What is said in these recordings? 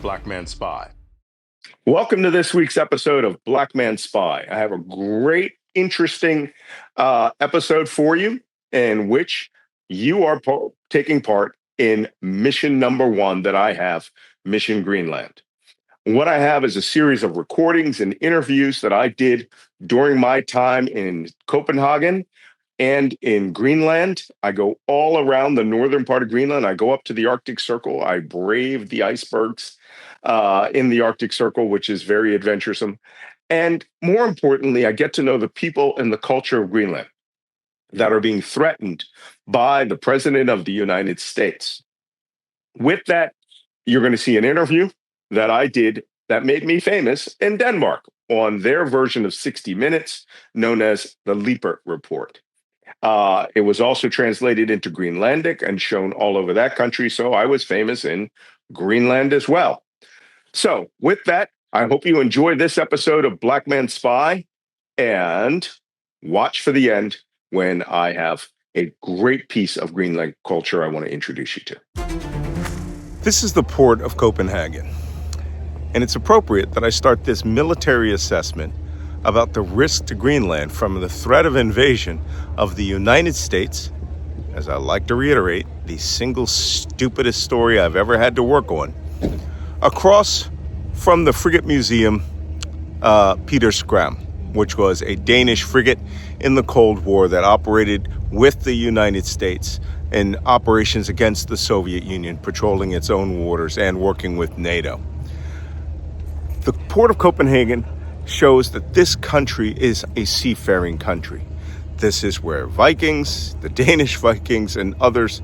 Black Man Spy. Welcome to this week's episode of Black Man Spy. I have a great, interesting episode for you in which you are taking part in mission number one that I have, Mission Greenland. What I have is a series of recordings and interviews that I did during my time in Copenhagen and in Greenland. I go all around the northern part of Greenland. I go up to the Arctic Circle. I brave the icebergs in the Arctic Circle, which is very adventuresome. And more importantly, I get to know the people and the culture of Greenland that are being threatened by the President of the United States. With that, you're going to see an interview that I did that made me famous in Denmark on their version of 60 Minutes, known as the Leaper Report. It was also translated into Greenlandic and shown all over that country, so I was famous in Greenland as well. So with that, I hope you enjoy this episode of Black Man Spy, and watch for the end when I have a great piece of Greenland culture I want to introduce you to. This is the port of Copenhagen, and it's appropriate that I start this military assessment about the risk to Greenland from the threat of invasion of the United States, as I like to reiterate, the single stupidest story I've ever had to work on, across from the frigate museum, Peter Skram, which was a Danish frigate in the Cold War that operated with the United States in operations against the Soviet Union, patrolling its own waters and working with NATO. The port of Copenhagen shows that this country is a seafaring country. This is where Vikings, the Danish Vikings, and others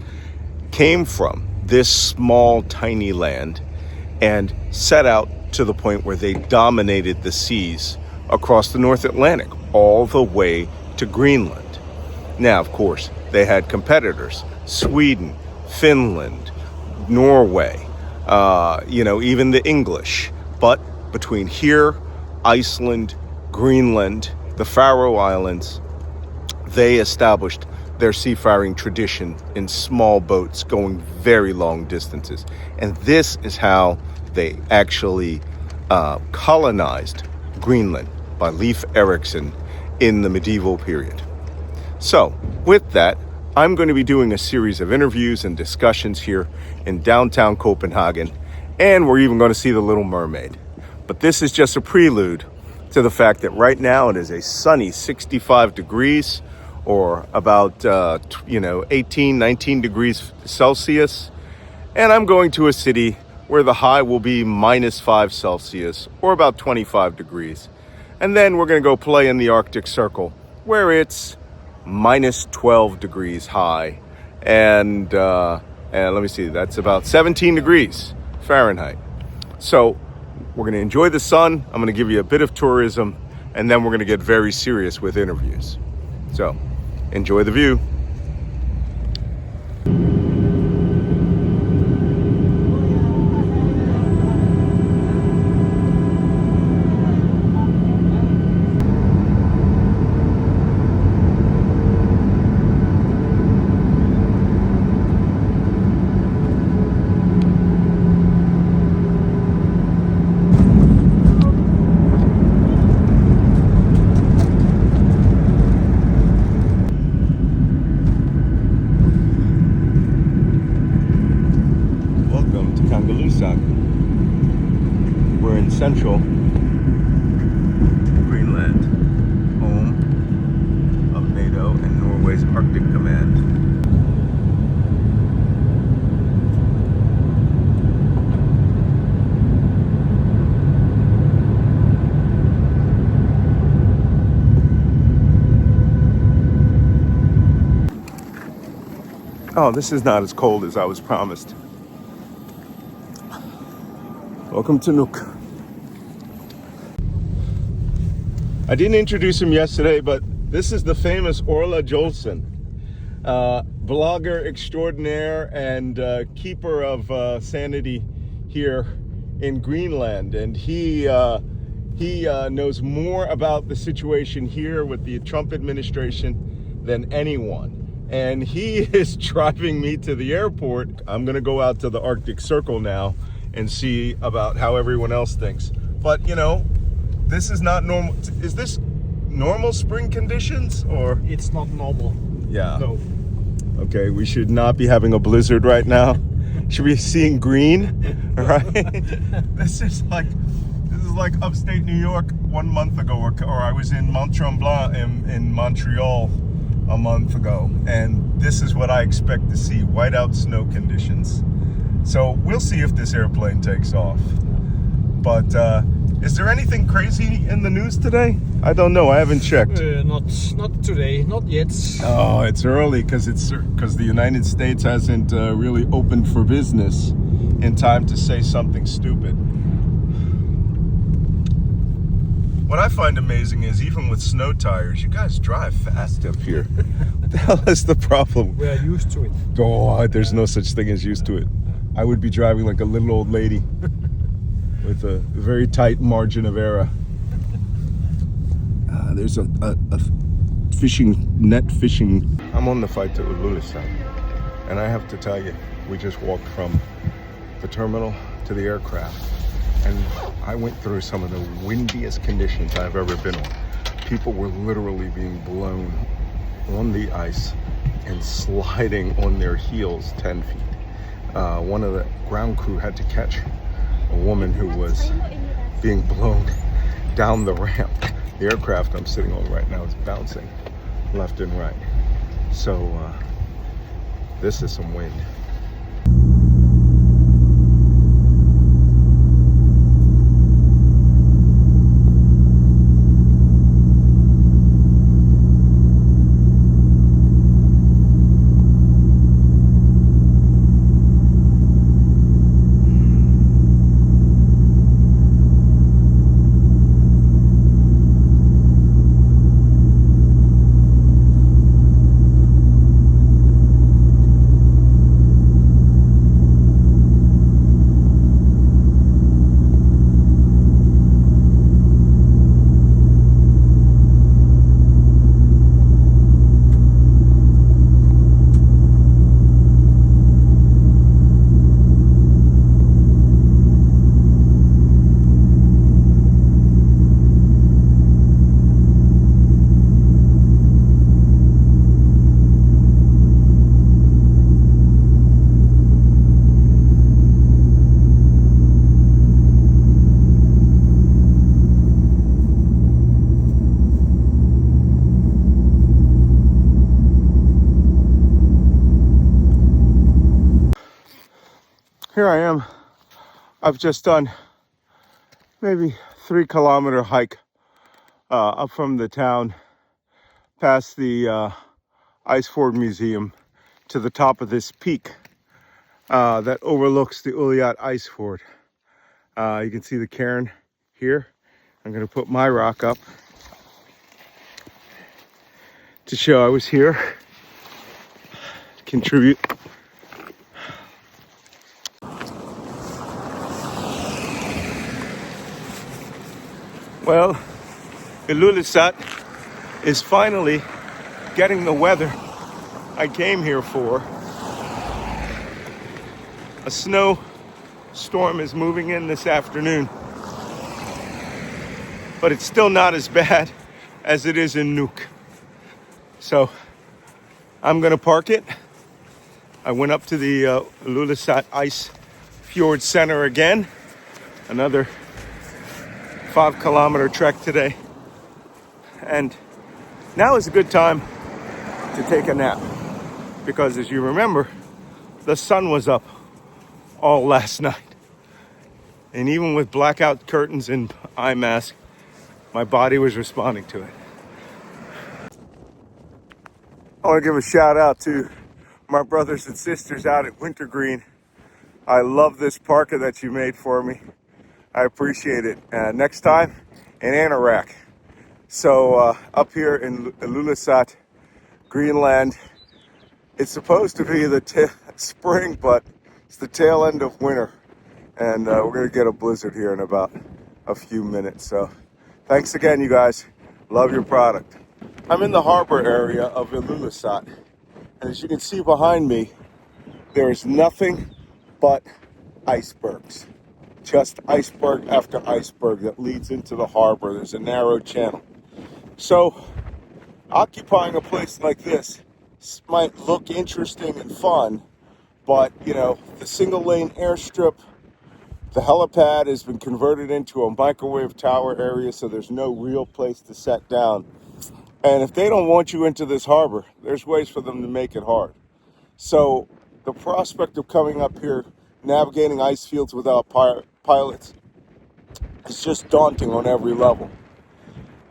came from, this small, tiny land, and set out to the point where they dominated the seas across the North Atlantic, all the way to Greenland. Now, of course, they had competitors, Sweden, Finland, Norway, even the English. But between here, Iceland, Greenland, the Faroe Islands, they established their seafaring tradition in small boats going very long distances. And this is how they actually colonized Greenland by Leif Erikson in the medieval period. So with that, I'm going to be doing a series of interviews and discussions here in downtown Copenhagen, and we're even going to see the Little Mermaid. But this is just a prelude to the fact that right now it is a sunny 65 degrees or about 18, 19 degrees Celsius. And I'm going to a city where the high will be -5 Celsius or about 25 degrees. And then we're going to go play in the Arctic Circle where it's -12 degrees high. And let me see, that's about 17 degrees Fahrenheit. So we're going to enjoy the sun. I'm going to give you a bit of tourism, and then we're going to get very serious with interviews. So enjoy the view. We're in central Greenland, home of NATO and Norway's Arctic Command. Oh, this is not as cold as I was promised. Welcome to Nuuk. I didn't introduce him yesterday, but this is the famous Orla Jolson, blogger extraordinaire and keeper of sanity here in Greenland. And he knows more about the situation here with the Trump administration than anyone. And he is driving me to the airport. I'm gonna go out to the Arctic Circle now and see about how everyone else thinks. But you know, this is not normal. Is this normal spring conditions or? It's not normal. Yeah. No. Okay, we should not be having a blizzard right now. Should be seeing green, right? This is like upstate New York 1 month ago, or I was in Mont-Tremblant in Montreal a month ago, and this is what I expect to see: whiteout snow conditions. So we'll see if this airplane takes off. But is there anything crazy in the news today? I don't know. I haven't checked. Not today. Not yet. Oh, it's early because the United States hasn't really opened for business in time to say something stupid. What I find amazing is even with snow tires, you guys drive fast up here. What the hell is the problem? We are used to it. Oh, there's no such thing as used to it. I would be driving like a little old lady with a very tight margin of error. There's a net fishing. I'm on the flight to Ilulissat, and I have to tell you, we just walked from the terminal to the aircraft, and I went through some of the windiest conditions I've ever been on. People were literally being blown on the ice and sliding on their heels 10 feet. One of the ground crew had to catch a woman who was being blown down the ramp. The aircraft I'm sitting on right now is bouncing left and right. So this is some wind. Here I am. I've just done maybe 3 kilometer hike up from the town, past the Ice Ford Museum, to the top of this peak that overlooks the Uliat Ice Ford. You can see the cairn here. I'm going to put my rock up to show I was here, contribute. Well, Ilulissat is finally getting the weather I came here for. A snow storm is moving in this afternoon, but it's still not as bad as it is in Nuuk. So I'm gonna park it. I went up to the Ilulissat Ice Fjord Center again, another 5-kilometer trek today, and now is a good time to take a nap, because as you remember, the sun was up all last night, and even with blackout curtains and eye mask, my body was responding to it. I want to give a shout out to my brothers and sisters out at Wintergreen. I love this parka that you made for me. I appreciate it. Next time in Anorak. So up here in Ilulissat, Greenland, it's supposed to be the spring, but it's the tail end of winter. And we're going to get a blizzard here in about a few minutes. So thanks again, you guys. Love your product. I'm in the harbor area of Ilulissat. And as you can see behind me, there is nothing but icebergs. just iceberg after iceberg that leads into the harbor. There's a narrow channel. So occupying a place like this might look interesting and fun, but you know, the single lane airstrip, the helipad has been converted into a microwave tower area, so there's no real place to set down. And if they don't want you into this harbor, there's ways for them to make it hard. So the prospect of coming up here, navigating ice fields without pilots, is just daunting on every level.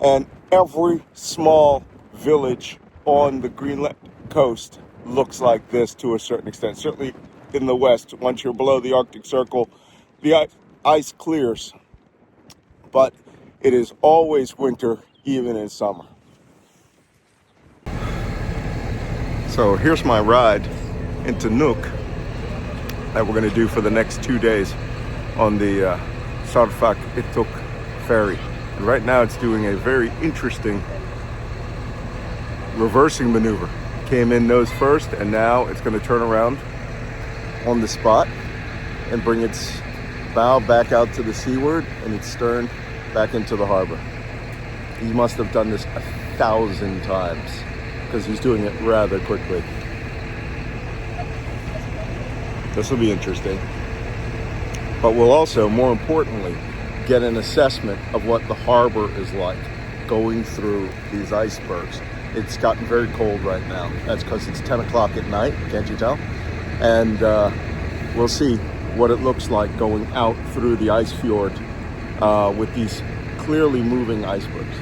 And every small village on the Greenland coast looks like this to a certain extent. Certainly in the west, once you're below the Arctic Circle, the ice clears. But it is always winter, even in summer. So here's my ride into Nuuk that we're going to do for the next 2 days on the Sarfak Ituk ferry. And right now it's doing a very interesting reversing maneuver. Came in nose first, and now it's going to turn around on the spot and bring its bow back out to the seaward and its stern back into the harbor. He must have done this 1,000 times because he's doing it rather quickly. This will be interesting. But we'll also, more importantly, get an assessment of what the harbor is like going through these icebergs. It's gotten very cold right now. That's because it's 10 o'clock at night, can't you tell? And we'll see what it looks like going out through the ice fjord with these clearly moving icebergs.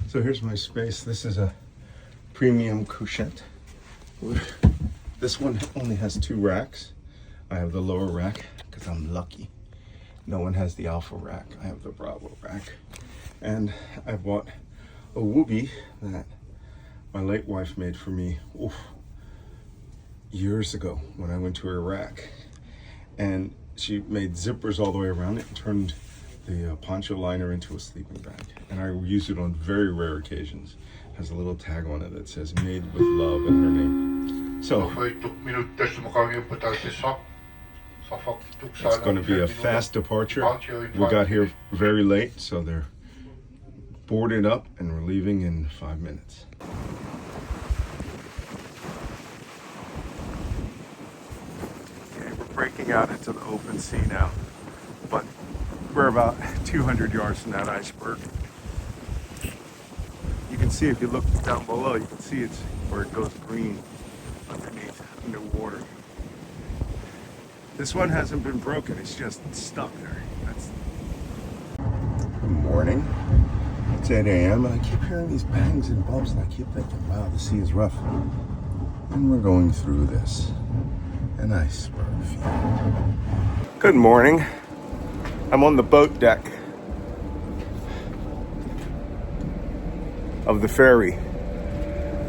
So here's my space. This is a premium couchette. This one only has 2 racks. I have the lower rack because I'm lucky. No one has the alpha rack. I have the Bravo rack. And I bought a Wooby that my late wife made for me years ago when I went to Iraq. And she made zippers all the way around it and turned the poncho liner into a sleeping bag. And I use it on very rare occasions. It has a little tag on it that says "Made with Love" in her name. So it's going to be a fast departure. We got here very late, so they're boarded up and we're leaving in 5 minutes. Okay, we're breaking out into the open sea now, but we're about 200 yards from that iceberg. You can see, if you look down below, you can see it's where it goes green underneath in the water. This one hasn't been broken, it's just stuck there. Good morning. It's 8 a.m. and I keep hearing these bangs and bumps and I keep thinking, wow, the sea is rough. And we're going through this, an iceberg field. Good morning. I'm on the boat deck of the ferry.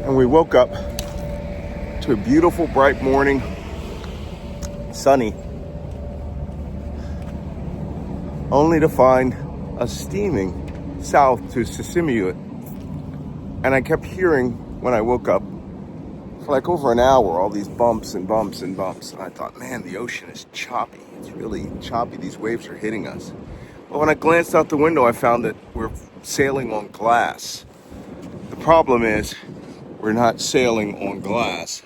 And we woke up to a beautiful bright morning, sunny, only to find us steaming south to Sisimiut. And I kept hearing, when I woke up, for like over an hour, all these bumps and bumps and bumps. And I thought, man, the ocean is choppy. It's really choppy. These waves are hitting us. But when I glanced out the window, I found that we're sailing on glass. The problem is, we're not sailing on glass.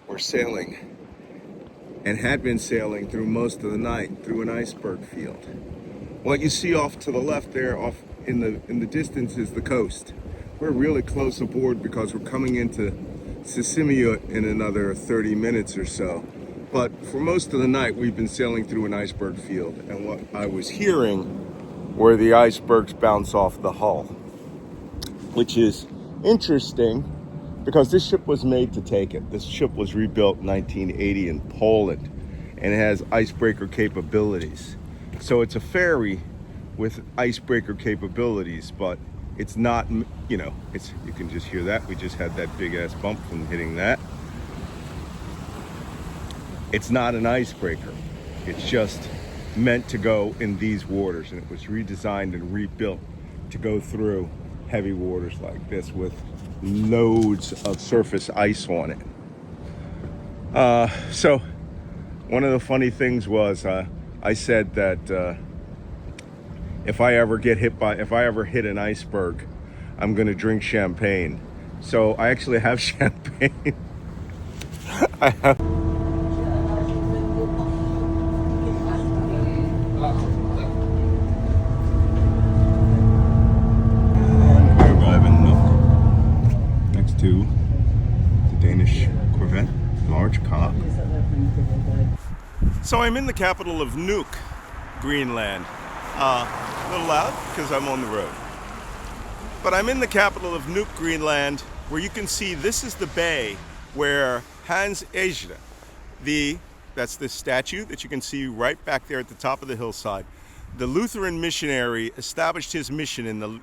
We're sailing, and had been sailing through most of the night, through an iceberg field. What you see off to the left there, off in the distance, is the coast. We're really close aboard because we're coming into Sisimiut in another 30 minutes or so. But for most of the night, we've been sailing through an iceberg field. And what I was hearing were the icebergs bounce off the hull, which is interesting because this ship was made to take it. This ship was rebuilt in 1980 in Poland, and it has icebreaker capabilities. So it's a ferry with icebreaker capabilities, but it's not, you know, you can just hear that. We just had that big ass bump from hitting that. It's not an icebreaker. It's just meant to go in these waters, and it was redesigned and rebuilt to go through heavy waters like this with loads of surface ice on it. So one of the funny things was I said that if I ever hit an iceberg, I'm going to drink champagne. So I actually have champagne. I have. And we arrive in Nuuk, next to the Danish corvette, large cock. So I'm in the capital of Nuuk, Greenland. A little loud because I'm on the road. But I'm in the capital of Nuuk, Greenland, where you can see this is the bay where Hans Egede, that's the statue that you can see right back there at the top of the hillside, the Lutheran missionary, established his mission in the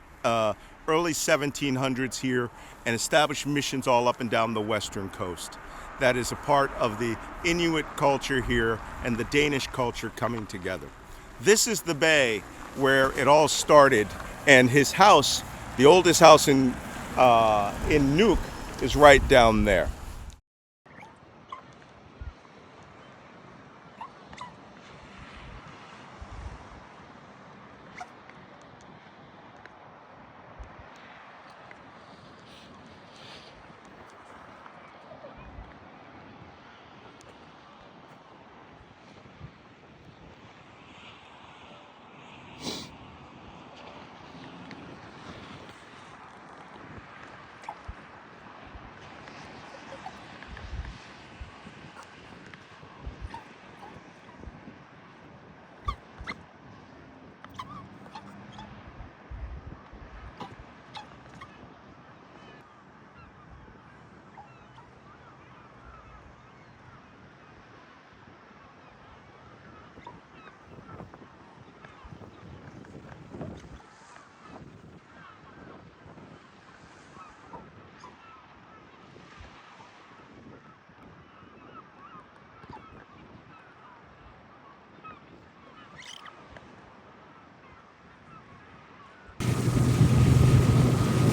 early 1700s here and established missions all up and down the western coast. That is a part of the Inuit culture here and the Danish culture coming together. This is the bay where it all started, and his house, the oldest house in Nuuk, is right down there.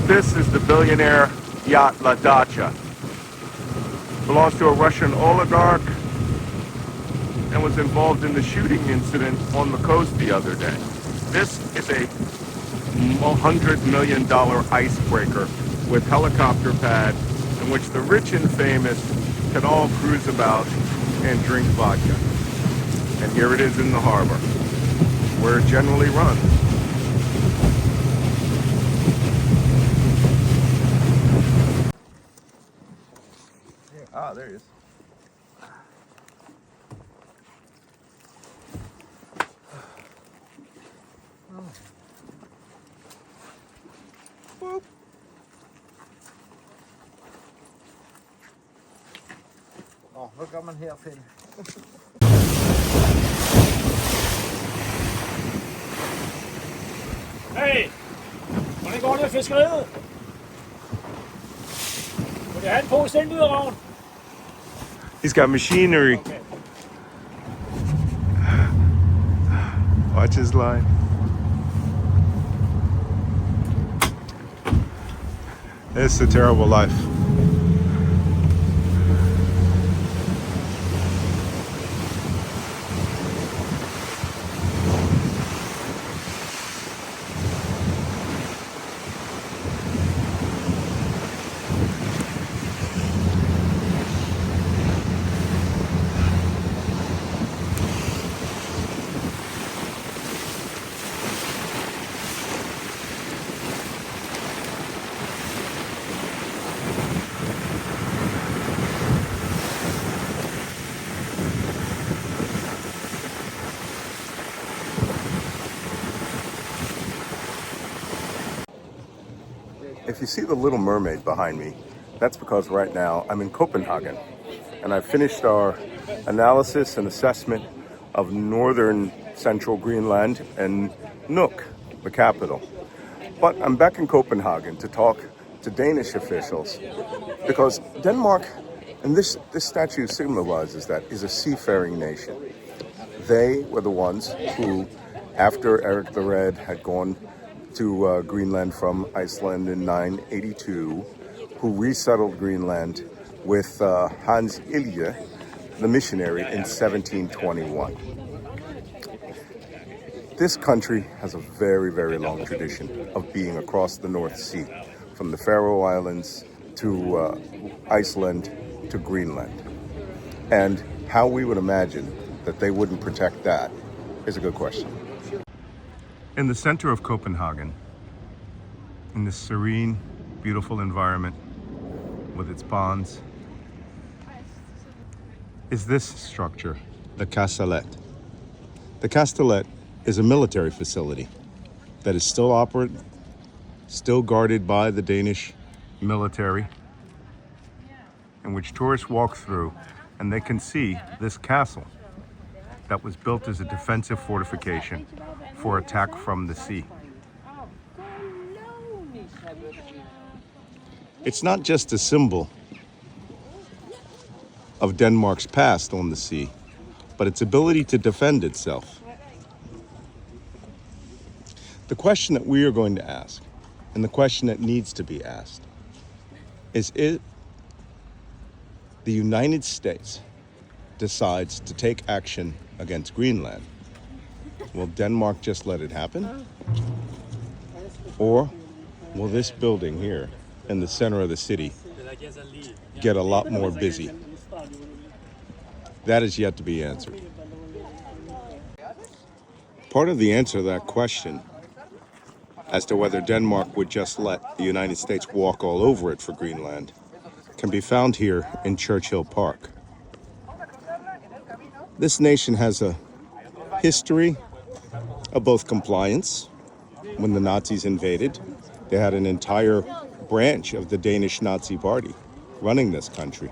This is the billionaire yacht La Dacha. Belongs to a Russian oligarch and was involved in the shooting incident on the coast the other day. This is a $100 million icebreaker with helicopter pad in which the rich and famous can all cruise about and drink vodka. And here it is in the harbor, where it generally runs. Ah, there he is. Boop. Nu går man hertil. Hey! Hvordan går det med fiskeriet? Vil du have en pose stenbiderravn? He's got machinery. Okay. Watch his line. It's a terrible life. If you see the Little Mermaid behind me, that's because right now I'm in Copenhagen, and I've finished our analysis and assessment of northern central Greenland and Nuuk, the capital. But I'm back in Copenhagen to talk to Danish officials because Denmark, and this statue symbolizes that, is a seafaring nation. They were the ones who, after Eric the Red had gone to Greenland from Iceland in 982, who resettled Greenland with Hans Egede, the missionary, in 1721. This country has a very, very long tradition of being across the North Sea, from the Faroe Islands to Iceland to Greenland. And how we would imagine that they wouldn't protect that is a good question. In the center of Copenhagen, in this serene, beautiful environment with its ponds, is this structure, the Kastellet. The Kastellet is a military facility that is still operating, still guarded by the Danish military, in which tourists walk through and they can see this castle that was built as a defensive fortification for attack from the sea. It's not just a symbol of Denmark's past on the sea, but its ability to defend itself. The question that we are going to ask, and the question that needs to be asked, is if the United States decides to take action against Greenland, will Denmark just let it happen? Or will this building here in the center of the city get a lot more busy? That is yet to be answered. Part of the answer to that question as to whether Denmark would just let the United States walk all over it for Greenland can be found here in Churchill Park. This nation has a history of both compliance. When the Nazis invaded, they had an entire branch of the Danish Nazi Party running this country.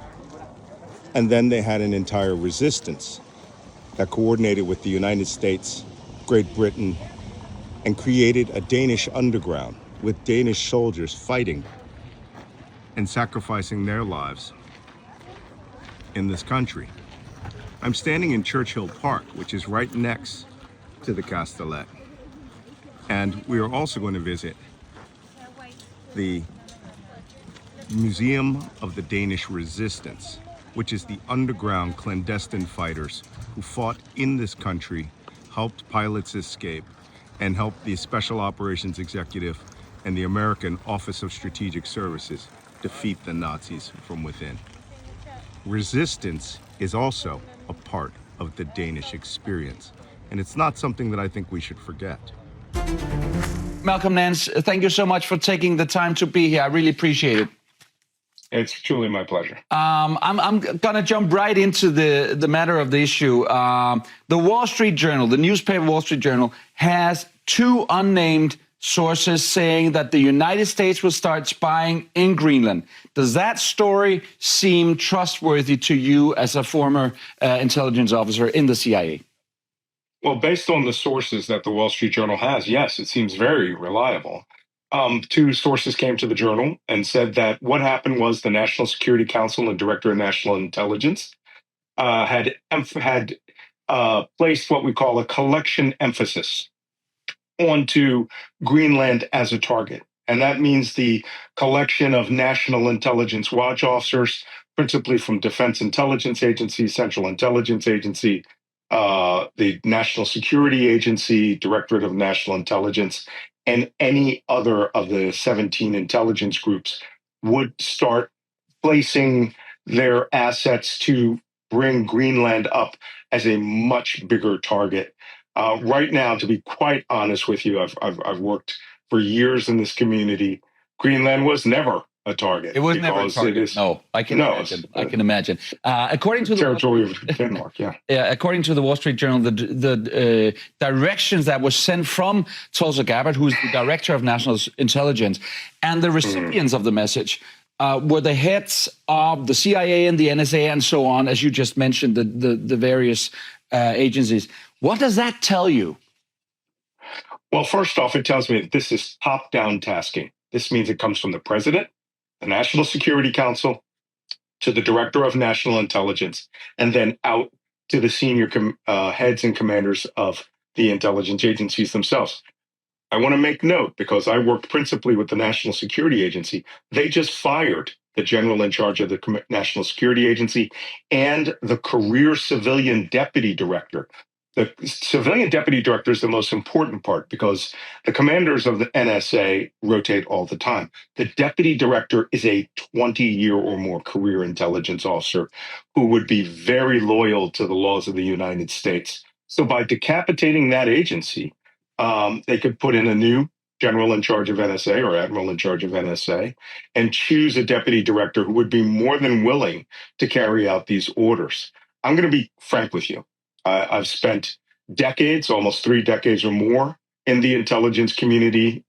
And then they had an entire resistance that coordinated with the United States, Great Britain, and created a Danish underground with Danish soldiers fighting and sacrificing their lives in this country. I'm standing in Churchill Park, which is right next to the Kastellet. And we are also going to visit the Museum of the Danish Resistance, which is the underground clandestine fighters who fought in this country, helped pilots escape, and helped the Special Operations Executive and the American Office of Strategic Services defeat the Nazis from within. Resistance is also a part of the Danish experience, and it's not something that I think we should forget. Malcolm Nance, thank you so much for taking the time to be here. I really appreciate it. It's truly my pleasure. I'm going to jump right into the matter of the issue. The Wall Street Journal, the newspaper Wall Street Journal, has two unnamed sources saying that the United States will start spying in Greenland. Does that story seem trustworthy to you as a former intelligence officer in the CIA? Well, based on the sources that the Wall Street Journal has, yes, it seems very reliable. Two sources came to the Journal and said that what happened was the National Security Council and Director of National Intelligence had placed what we call a collection emphasis onto Greenland as a target. And that means the collection of National Intelligence Watch officers, principally from Defense Intelligence Agency, Central Intelligence Agency, the National Security Agency, Directorate of National Intelligence, and any other of the 17 intelligence groups would start placing their assets to bring Greenland up as a much bigger target. Right now, to be quite honest with you, I've worked for years in this community. Greenland was never a target. It was never a target. I can imagine. According to the territory of Denmark, yeah. According to the Wall Street Journal, the directions that were sent from Tulsa Gabbard, who's the director of national intelligence, and the recipients of the message were the heads of the CIA and the NSA and so on, as you just mentioned, the various agencies. What does that tell you? Well, first off, it tells me that this is top-down tasking. This means it comes from the president, the National Security Council, to the Director of National Intelligence, and then out to the senior heads and commanders of the intelligence agencies themselves. I want to make note, because I worked principally with the National Security Agency. They just fired the general in charge of the National Security Agency and the career civilian deputy director. The civilian deputy director is the most important part because the commanders of the NSA rotate all the time. The deputy director is a 20-year or more career intelligence officer who would be very loyal to the laws of the United States. So by decapitating that agency, they could put in a new general in charge of NSA or admiral in charge of NSA and choose a deputy director who would be more than willing to carry out these orders. I'm going to be frank with you. I've spent decades, almost 3 decades or more, in the intelligence community.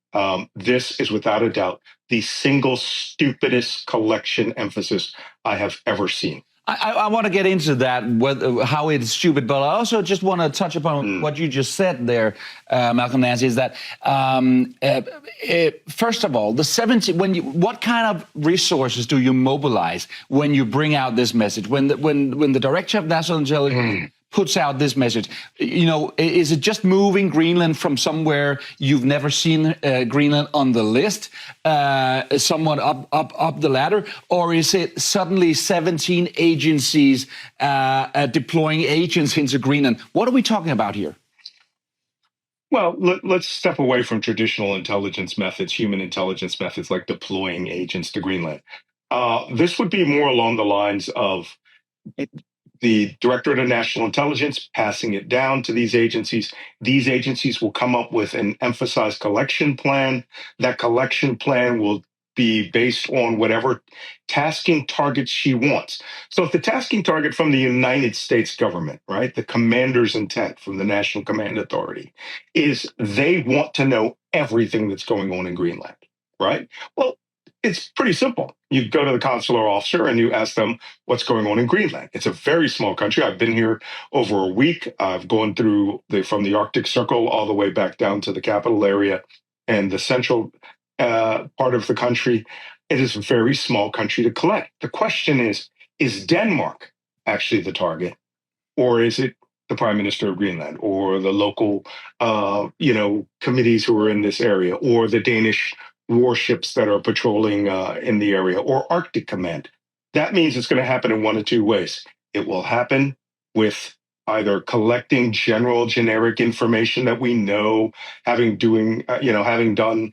This is without a doubt the single stupidest collection emphasis I have ever seen. I want to get into that, how it's stupid, but I also just want to touch upon what you just said there, Malcolm Nance, is that, first of all, what kind of resources do you mobilize when you bring out this message? When the Director of National Intelligence puts out this message, is it just moving Greenland from somewhere you've never seen Greenland on the list, somewhat up the ladder, or is it suddenly 17 agencies deploying agents into Greenland? What are we talking about here? Well, let's step away from traditional intelligence methods, human intelligence methods like deploying agents to Greenland. This would be more along the lines of the Directorate of National Intelligence passing it down to these agencies. These agencies will come up with an emphasized collection plan. That collection plan will be based on whatever tasking targets she wants. So if the tasking target from the United States government, right, the commander's intent from the National Command Authority is they want to know everything that's going on in Greenland, right? Well, it's pretty simple. You go to the consular officer and you ask them what's going on in Greenland. It's a very small country. I've been here over a week. I've gone through from the Arctic Circle all the way back down to the capital area and the central part of the country. It is a very small country to collect. The question is Denmark actually the target, or is it the Prime Minister of Greenland, or the local, committees who are in this area, or the Danish warships that are patrolling in the area, or Arctic Command? That means it's going to happen in one of two ways. It will happen with either collecting generic information that we know, having done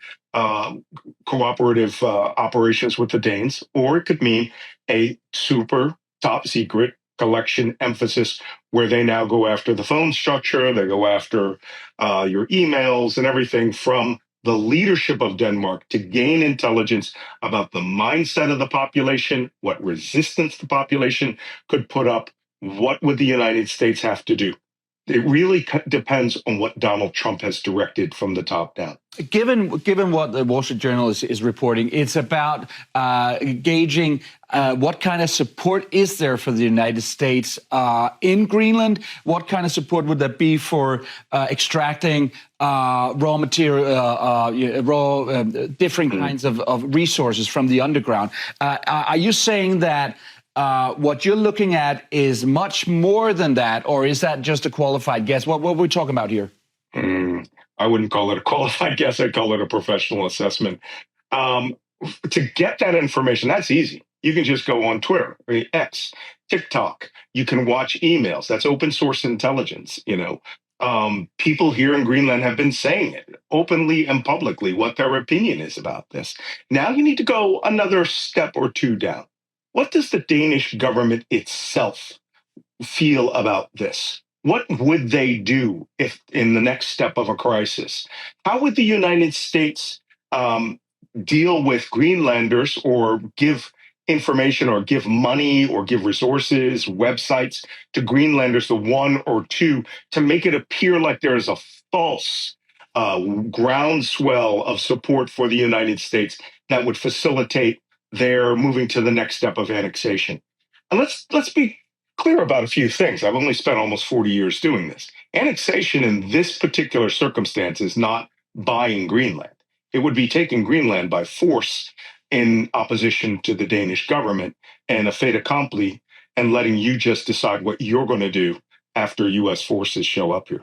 cooperative operations with the Danes, or it could mean a super top secret collection emphasis where they now go after the phone structure, they go after your emails and everything from the leadership of Denmark to gain intelligence about the mindset of the population, what resistance the population could put up, what would the United States have to do. It really depends on what Donald Trump has directed from the top down. Given what the Wall Street Journal is reporting, it's about gauging what kind of support is there for the United States in Greenland? What kind of support would that be for extracting raw material, different kinds of resources from the underground? Are you saying that what you're looking at is much more than that, or is that just a qualified guess? What are we talking about here? I wouldn't call it a qualified guess. I'd call it a professional assessment. To get that information, that's easy. You can just go on Twitter, X, TikTok. You can watch emails. That's open source intelligence. People here in Greenland have been saying it openly and publicly, what their opinion is about this. Now you need to go another step or two down. What does the Danish government itself feel about this? What would they do if in the next step of a crisis? How would the United States deal with Greenlanders or give information or give money or give resources, websites to Greenlanders, the one or two, to make it appear like there is a false groundswell of support for the United States that would facilitate their moving to the next step of annexation? And let's be clear about a few things. I've only spent almost 40 years doing this. Annexation in this particular circumstance is not buying Greenland. It would be taking Greenland by force in opposition to the Danish government and a fait accompli, and letting you just decide what you're going to do after U.S. forces show up here.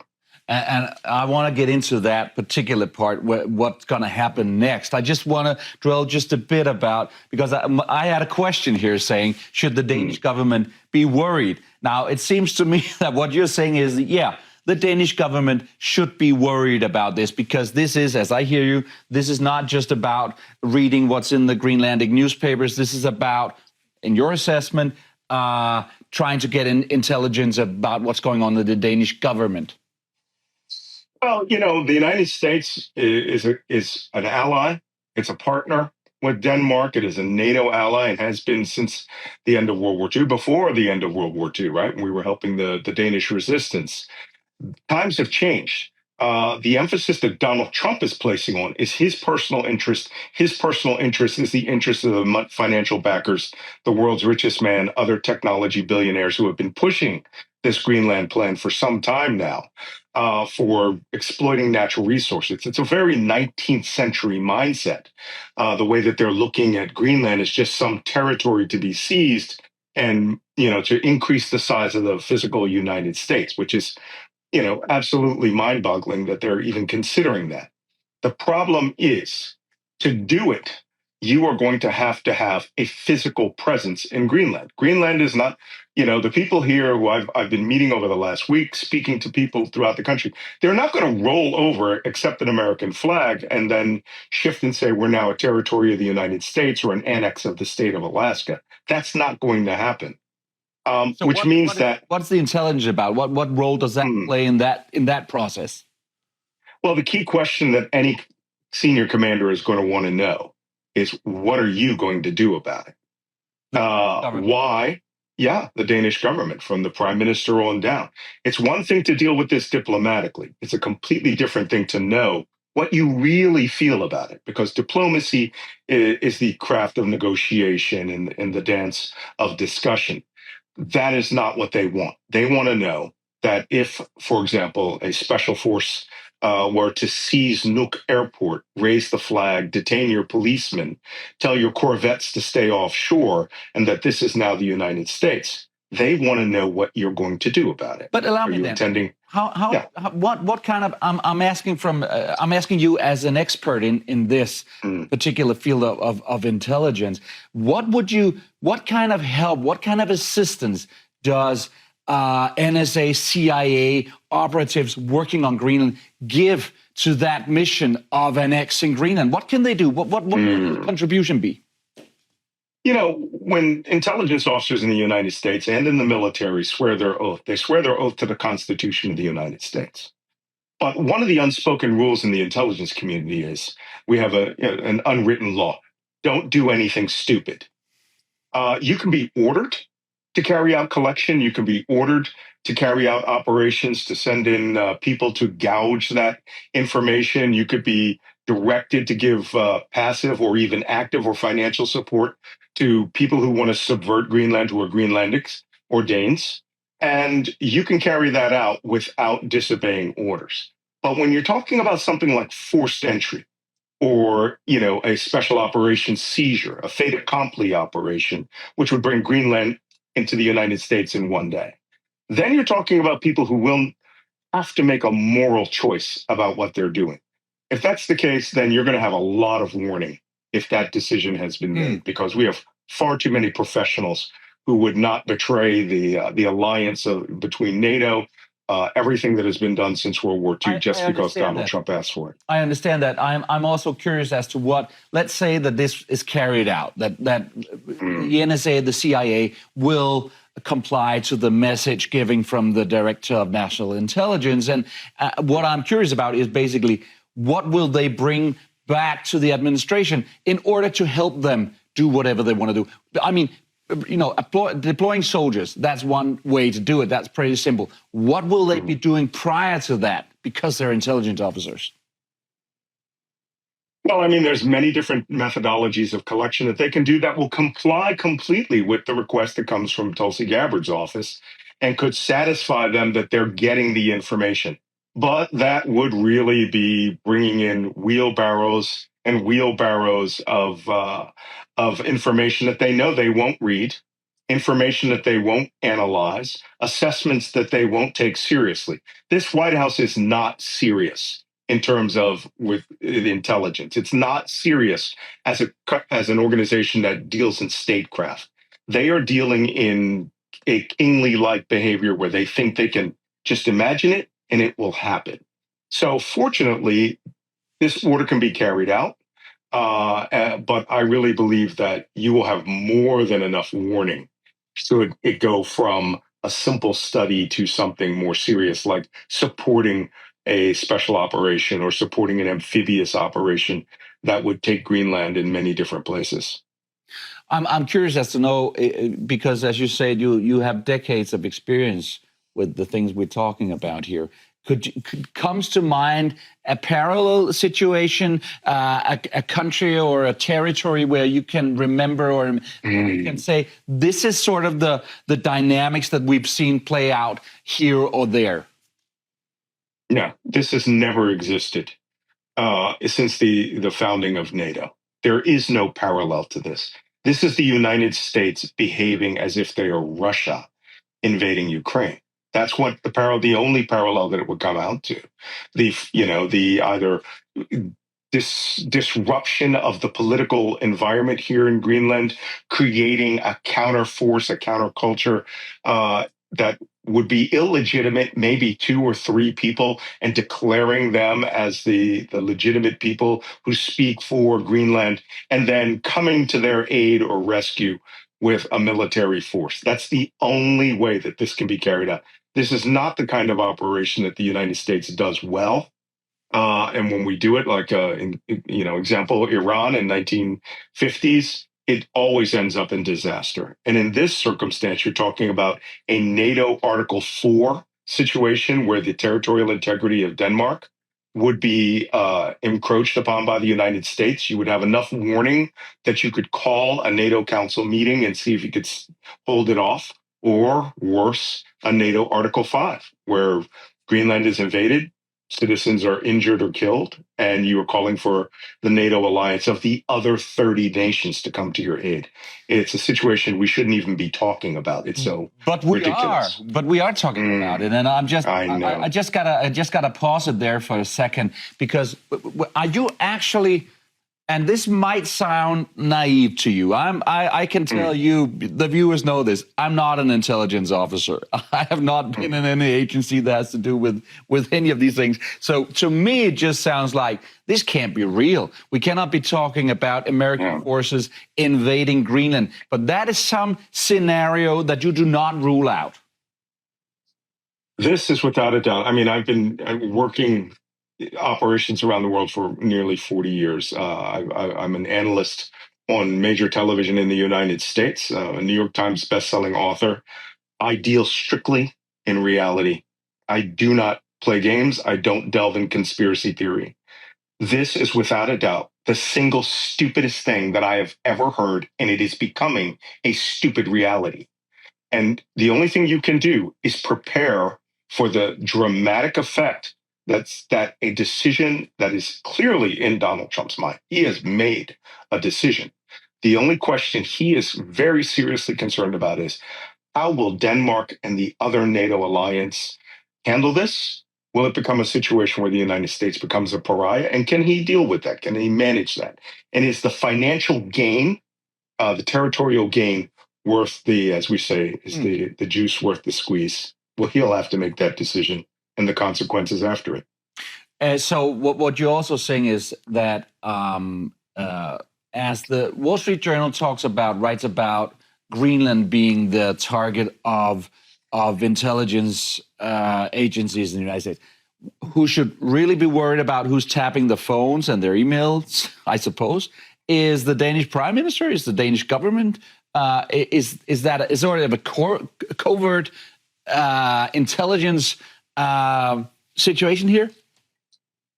And I want to get into that particular part, what's going to happen next. I just want to drill just a bit about, because I had a question here saying, should the Danish government be worried? Now, it seems to me that what you're saying is, yeah, the Danish government should be worried about this? Because this is, as I hear you, this is not just about reading what's in the Greenlandic newspapers. This is about, in your assessment, trying to get intelligence about what's going on in the Danish government. Well, the United States is an ally. It's a partner with Denmark. It is a NATO ally and has been since the end of World War II, before the end of World War II, right? When we were helping the Danish resistance. Times have changed. The emphasis that Donald Trump is placing on is his personal interest. His personal interest is the interest of the financial backers, the world's richest man, other technology billionaires who have been pushing this Greenland plan for some time now, for exploiting natural resources. It's a very 19th century mindset. The way that they're looking at Greenland is just some territory to be seized and, to increase the size of the physical United States, which is, absolutely mind-boggling that they're even considering that. The problem is, to do it, you are going to have a physical presence in Greenland. Greenland is not, the people here who I've been meeting over the last week, speaking to people throughout the country, they're not going to roll over, accept an American flag, and then shift and say we're now a territory of the United States or an annex of the state of Alaska. That's not going to happen. Which means that what's the intelligence about? What role does that play in that process? Well, the key question that any senior commander is going to want to know is, what are you going to do about it? Why? Yeah, the Danish government, from the prime minister on down. It's one thing to deal with this diplomatically. It's a completely different thing to know what you really feel about it, because diplomacy is the craft of negotiation and the dance of discussion. That is not what they want. They want to know that if, for example, a special force were to seize Nuuk Airport, raise the flag, detain your policemen, tell your corvettes to stay offshore, and that this is now the United States, they want to know what you're going to do about it. But allow me then. What kind of? I'm asking you as an expert in this particular field of intelligence. What kind of help? What kind of assistance does NSA, CIA operatives working on Greenland give to that mission of annexing Greenland? What can they do? What will the contribution be? When intelligence officers in the United States and in the military swear their oath, they swear their oath to the Constitution of the United States. But one of the unspoken rules in the intelligence community is we have an unwritten law. Don't do anything stupid. You can be ordered to carry out collection. You can be ordered to carry out operations, to send in people to gouge that information. You could be directed to give passive or even active or financial support to people who want to subvert Greenland, who are Greenlandics or Danes. And you can carry that out without disobeying orders. But when you're talking about something like forced entry, or, a special operations seizure, a fait accompli operation, which would bring Greenland into the United States in one day, then you're talking about people who will have to make a moral choice about what they're doing. If that's the case, then you're going to have a lot of warning if that decision has been made, because we have far too many professionals who would not betray the alliance between NATO, everything that has been done sinse World War II, just because Donald Trump asked for it. I understand that. I'm also curious as to what, let's say that this is carried out, that the NSA, the CIA will comply to the message giving from the Director of National Intelligence. And what I'm curious about is basically, what will they bring back to the administration in order to help them do whatever they want to do? I mean, deploying soldiers, that's one way to do it. That's pretty simple. What will they be doing prior to that, because they're intelligence officers? Well, there's many different methodologies of collection that they can do that will comply completely with the request that comes from Tulsi Gabbard's office and could satisfy them that they're getting the information. But that would really be bringing in wheelbarrows and wheelbarrows of information that they know they won't read, information that they won't analyze, assessments that they won't take seriously. This White House is not serious in terms of with intelligence. It's not serious as an organization that deals in statecraft. They are dealing in a kingly-like behavior where they think they can just imagine it and it will happen. So fortunately, this order can be carried out. But I really believe that you will have more than enough warning should it go from a simple study to something more serious, like supporting a special operation or supporting an amphibious operation that would take Greenland in many different places. I'm curious as to know, because as you said, you have decades of experience with the things we're talking about here. Comes to mind a parallel situation, a country or a territory where you can remember, or you can say this is sort of the dynamics that we've seen play out here or there? No, this has never existed since the founding of NATO. There is no parallel to this. This is the United States behaving as if they are Russia invading Ukraine. That's what the only parallel that it would come out to. The either disruption of the political environment here in Greenland, creating a counterforce, a counterculture that would be illegitimate, maybe 2 or 3 people, and declaring them as the legitimate people who speak for Greenland, and then coming to their aid or rescue with a military force. That's the only way that this can be carried out. This is not the kind of operation that the United States does well. And when we do it, like example, Iran in 1950s, it always ends up in disaster. And in this circumstance, you're talking about a NATO Article 4 situation where the territorial integrity of Denmark would be encroached upon by the United States. You would have enough warning that you could call a NATO Council meeting and see if you could hold it off, or worse, a NATO Article 5, where Greenland is invaded, citizens are injured or killed, and you are calling for the NATO alliance of the other 30 nations to come to your aid. It's a situation we shouldn't even be talking about. It's so ridiculous. But we are talking about it, and I just gotta pause it there for a second, because are you actually? And this might sound naive to you. I can tell you, the viewers know this, I'm not an intelligence officer. I have not been in any agency that has to do with any of these things. So to me, it just sounds like this can't be real. We cannot be talking about American forces invading Greenland. But that is some scenario that you do not rule out. This is without a doubt. I mean, I'm working operations around the world for nearly 40 years. I'm an analyst on major television in the United States, a New York Times bestselling author. I deal strictly in reality. I do not play games. I don't delve in conspiracy theory. This is without a doubt the single stupidest thing that I have ever heard, and it is becoming a stupid reality. And the only thing you can do is prepare for the dramatic effect that a decision that is clearly in Donald Trump's mind. He has made a decision. The only question he is very seriously concerned about is, how will Denmark and the other NATO alliance handle this? Will it become a situation where the United States becomes a pariah? And can he deal with that? Can he manage that? And is the financial gain, the territorial gain, worth the, as we say, is the juice worth the squeeze? Well, he'll have to make that decision and the consequences after it. So what you're also saying is that as the Wall Street Journal writes about Greenland being the target of intelligence agencies in the United States, who should really be worried about who's tapping the phones and their emails, I suppose, is the Danish Prime Minister, is the Danish government, is that sort of a covert intelligence situation here?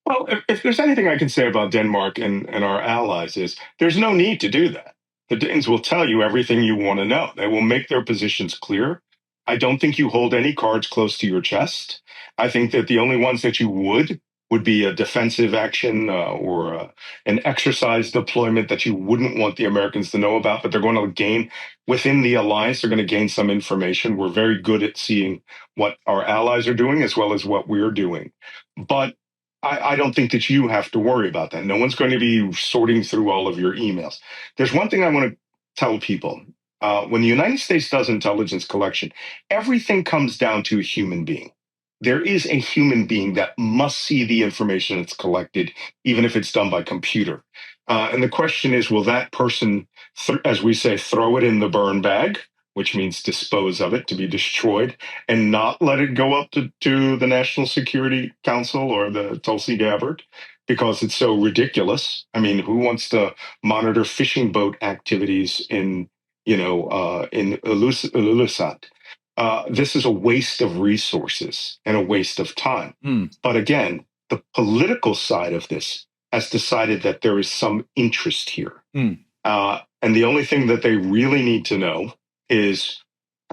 Well, if there's anything I can say about Denmark and our allies is there's no need to do that. The Danes will tell you everything you want to know. They will make their positions clear. I don't think you hold any cards close to your chest. I think that the only ones that you would be a defensive action or an exercise deployment that you wouldn't want the Americans to know about, but they're going to gain within the alliance. They're going to gain some information. We're very good at seeing what our allies are doing as well as what we're doing. But I don't think that you have to worry about that. No one's going to be sorting through all of your emails. There's one thing I want to tell people. When the United States does intelligence collection, everything comes down to a human being. there is a human being that must see the information that's collected, even if it's done by computer. And the question is, will that person, as we say, throw it in the burn bag, which means dispose of it to be destroyed, and not let it go up to the National Security Council or the Tulsi Gabbard because it's so ridiculous? I mean, who wants to monitor fishing boat activities in Ilulissat? This is a waste of resources and a waste of time. But again, the political side of this has decided that there is some interest here. And the only thing that they really need to know is,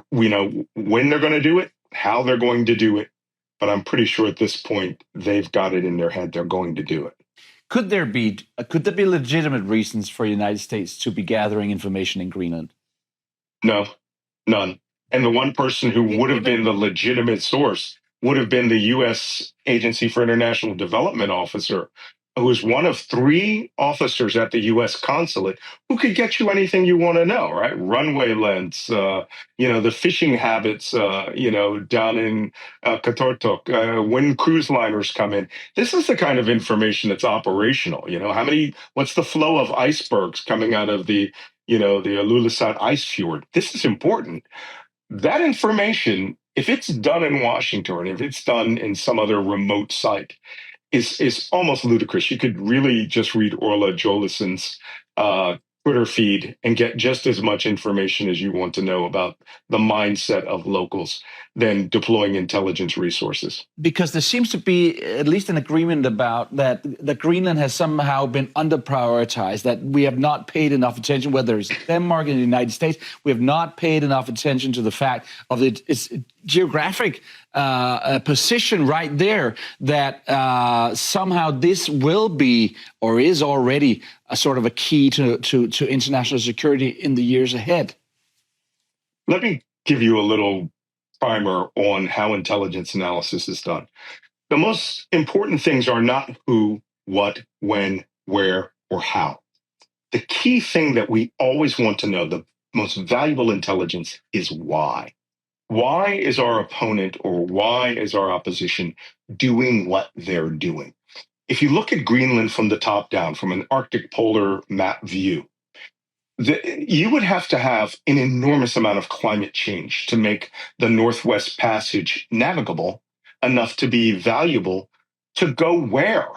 when they're going to do it, how they're going to do it. But I'm pretty sure at this point, they've got it in their head they're going to do it. Could there be legitimate reasons for the United States to be gathering information in Greenland? No, none. And the one person who would have been the legitimate source would have been the U.S. Agency for International Development officer, who is one of 3 officers at the U.S. consulate who could get you anything you want to know, right? Runway lengths, the fishing habits, down in Katortok, when cruise liners come in. This is the kind of information that's operational. What's the flow of icebergs coming out of the Ilulissat ice fjord? This is important. That information, if it's done in Washington, or if it's done in some other remote site, is almost ludicrous. You could really just read Orla Jolison's Twitter feed and get just as much information as you want to know about the mindset of locals than deploying intelligence resources. Because there seems to be at least an agreement about that Greenland has somehow been under-prioritized, that we have not paid enough attention, whether it's Denmark and the United States, we have not paid enough attention to the fact of its geographic position right there, that somehow this will be, or is already, a sort of a key to international security in the years ahead. Let me give you a little primer on how intelligence analysis is done. The most important things are not who, what, when, where, or how. The key thing that we always want to know, the most valuable intelligence, is why. Why is our opponent or why is our opposition doing what they're doing? If you look at Greenland from the top down, from an Arctic polar map view, you would have to have an enormous amount of climate change to make the Northwest Passage navigable enough to be valuable to go where?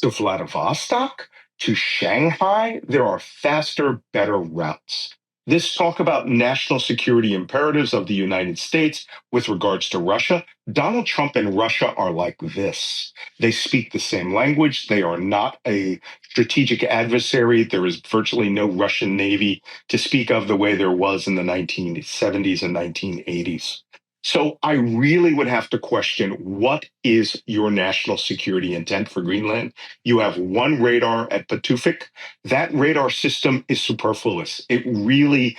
To Vladivostok? To Shanghai? There are faster, better routes. This talk about national security imperatives of the United States with regards to Russia, Donald Trump and Russia are like this. They speak the same language. They are not a strategic adversary. There is virtually no Russian Navy to speak of the way there was in the 1970s and 1980s. So I really would have to question, what is your national security intent for Greenland? You have one radar at Patufic. That radar system is superfluous. It really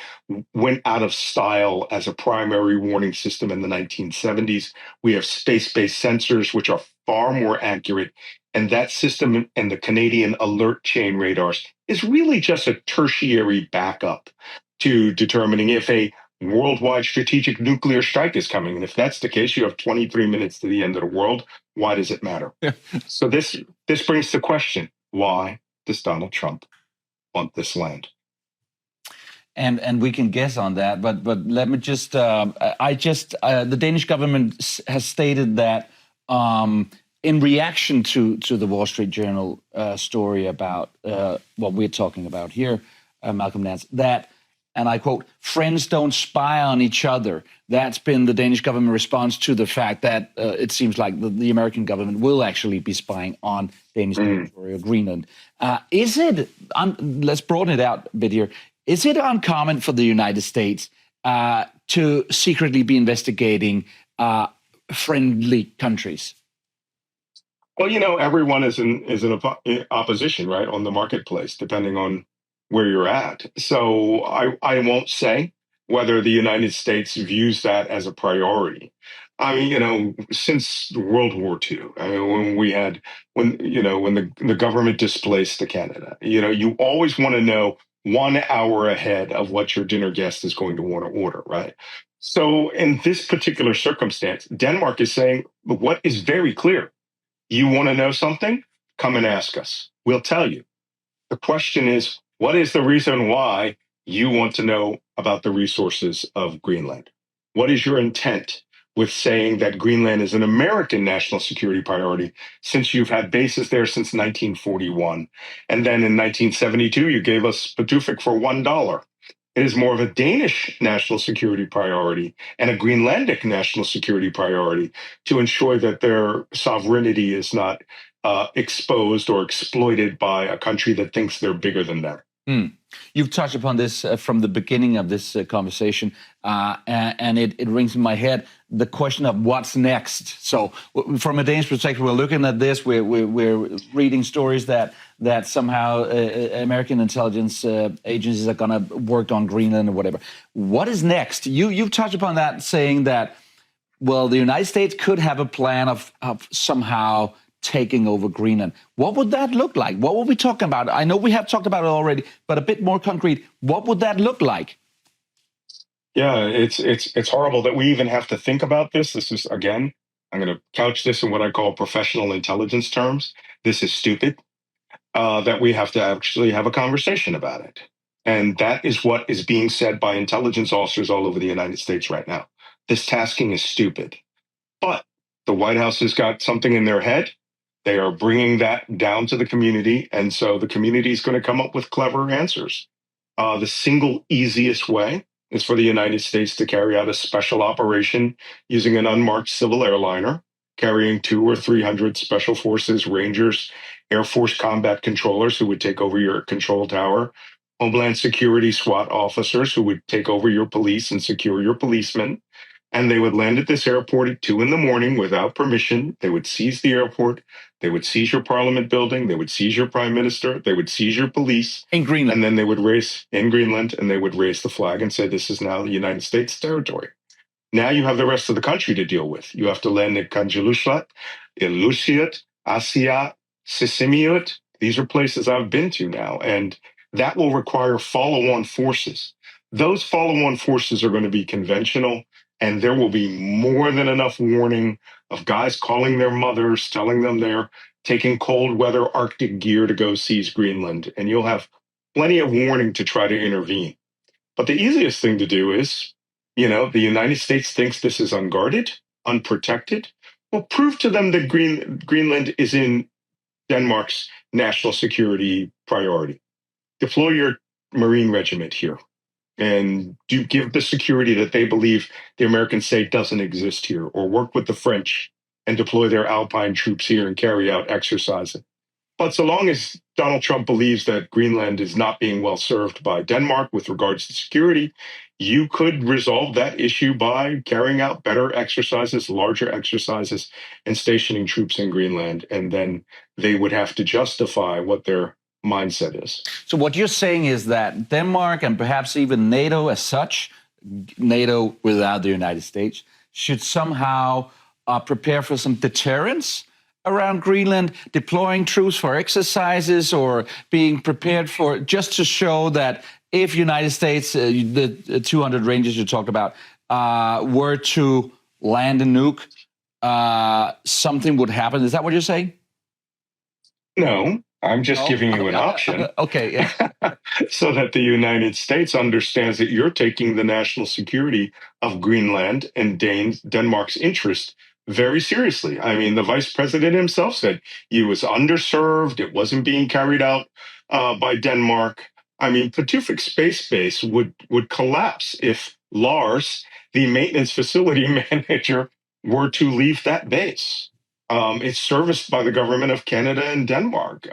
went out of style as a primary warning system in the 1970s. We have space-based sensors, which are far more accurate. And that system and the Canadian alert chain radars is really just a tertiary backup to determining if a worldwide strategic nuclear strike is coming. And if that's the case, you have 23 minutes to the end of the world. Why does it matter? So this brings the question, why does Donald Trump want this land? And we can guess on that, but let me just, the Danish government has stated that in reaction to the Wall Street Journal story about what we're talking about here, Malcolm Nance, that, and I quote, "Friends don't spy on each other." That's been the Danish government response to the fact that it seems like the American government will actually be spying on Danish territory or Greenland. Is it, let's broaden it out a bit here, is it uncommon for the United States to secretly be investigating friendly countries? Well, everyone is in opposition, right, on the marketplace, depending on where you're at. So I won't say whether the United States views that as a priority. I mean, since World War II, when the government displaced the Canada, you always want to know 1 hour ahead of what your dinner guest is going to want to order, right? So in this particular circumstance, Denmark is saying what is very clear. You want to know something? Come and ask us. We'll tell you. The question is, what is the reason why you want to know about the resources of Greenland? What is your intent with saying that Greenland is an American national security priority since you've had bases there since 1941? And then in 1972, you gave us Patufic for $1. It is more of a Danish national security priority and a Greenlandic national security priority to ensure that their sovereignty is not exposed or exploited by a country that thinks they're bigger than them. You've touched upon this from the beginning of this conversation, and it rings in my head the question of what's next. So, from a Danish perspective, we're looking at this. We're reading stories that somehow American intelligence agencies are going to work on Greenland or whatever. What is next? You've touched upon that, saying that, well, the United States could have a plan of somehow taking over Greenland. What would that look like? What were we talking about? I know we have talked about it already, but a bit more concrete. What would that look like? Yeah, it's horrible that we even have to think about this. This is, again, I'm going to couch this in what I call professional intelligence terms. This is stupid, that we have to actually have a conversation about it. And that is what is being said by intelligence officers all over the United States right now. This tasking is stupid. But the White House has got something in their head. They are bringing that down to the community. And so the community is going to come up with clever answers. The single easiest way is for the United States to carry out a special operation using an unmarked civil airliner, carrying 200 or 300 special forces, Rangers, Air Force combat controllers who would take over your control tower, Homeland Security SWAT officers who would take over your police and secure your policemen. And they would land at this airport at 2 a.m. without permission. They would seize the airport. They would seize your parliament building. They would seize your prime minister. They would seize your police. In Greenland. And then they would raise in Greenland, and they would raise the flag and say, this is now the United States territory. Now you have the rest of the country to deal with. You have to land at Kanjalushat, Ilusiat, Asiat, Sisimiut. These are places I've been to now. And that will require follow-on forces. Those follow-on forces are going to be conventional. And there will be more than enough warning of guys calling their mothers, telling them they're taking cold weather Arctic gear to go seize Greenland. And you'll have plenty of warning to try to intervene. But the easiest thing to do is, the United States thinks this is unguarded, unprotected. Well, prove to them that Greenland is in Denmark's national security priority. Deploy your Marine regiment here. And do give the security that they believe the Americans say doesn't exist here, or work with the French and deploy their Alpine troops here and carry out exercises. But so long as Donald Trump believes that Greenland is not being well served by Denmark with regards to security, you could resolve that issue by carrying out better exercises, larger exercises, and stationing troops in Greenland. And then they would have to justify what their mindset is. So what you're saying is that Denmark and perhaps even NATO as such, NATO without the United States, should somehow prepare for some deterrence around Greenland, deploying troops for exercises or being prepared for, just to show that if United States, the 200 Rangers you talked about, were to land a nuke, something would happen. Is that what you're saying? No. I'm just giving you an option. Okay, yeah. So that the United States understands that you're taking the national security of Greenland and Denmark's interest very seriously. I mean, the vice president himself said he was underserved. It wasn't being carried out by Denmark. I mean, Patufic Space Base would collapse if Lars, the maintenance facility manager, were to leave that base. It's serviced by the government of Canada and Denmark.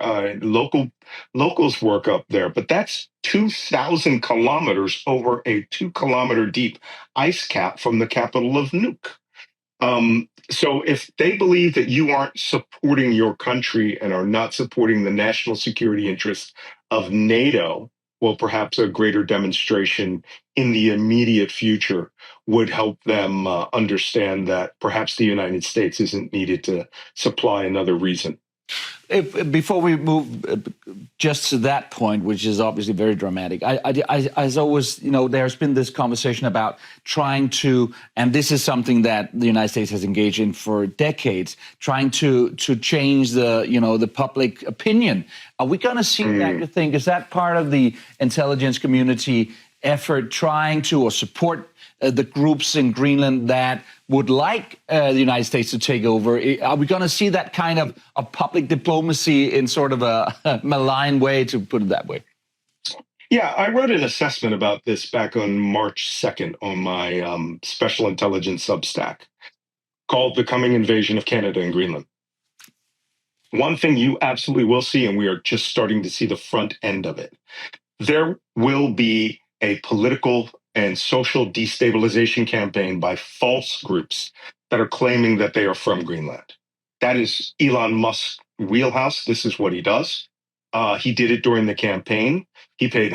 Locals work up there, but that's 2,000 kilometers over a 2-kilometer deep ice cap from the capital of Nuuk. So if they believe that you aren't supporting your country and are not supporting the national security interests of NATO, well, perhaps a greater demonstration in the immediate future would help them understand that perhaps the United States isn't needed to supply another reason. Before we move just to that point, which is obviously very dramatic, as always, there's been this conversation about trying to, and this is something that the United States has engaged in for decades, trying to change the public opinion. Are we going to see that, you think? Is that part of the intelligence community effort trying to or support the groups in Greenland that would like the United States to take over? Are we going to see that kind of a public diplomacy in sort of a malign way, to put it that way? Yeah, I wrote an assessment about this back on March 2nd on my special intelligence Substack called The Coming Invasion of Canada and Greenland. One thing you absolutely will see, and we are just starting to see the front end of it, there will be a political and social destabilization campaign by false groups that are claiming that they are from Greenland. That is Elon Musk's wheelhouse. This is what he does. He did it during the campaign. He paid,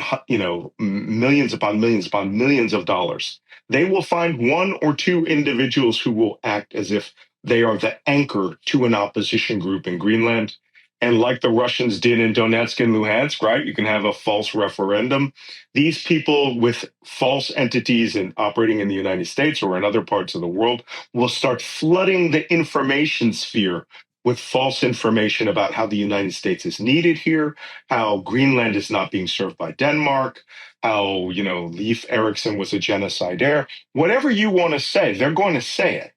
millions upon millions upon millions of dollars. They will find one or two individuals who will act as if they are the anchor to an opposition group in Greenland. And like the Russians did in Donetsk and Luhansk, right? You can have a false referendum. These people with false entities and operating in the United States or in other parts of the world will start flooding the information sphere with false information about how the United States is needed here, how Greenland is not being served by Denmark, how, Leif Erikson was a genocidaire. Whatever you want to say, they're going to say it.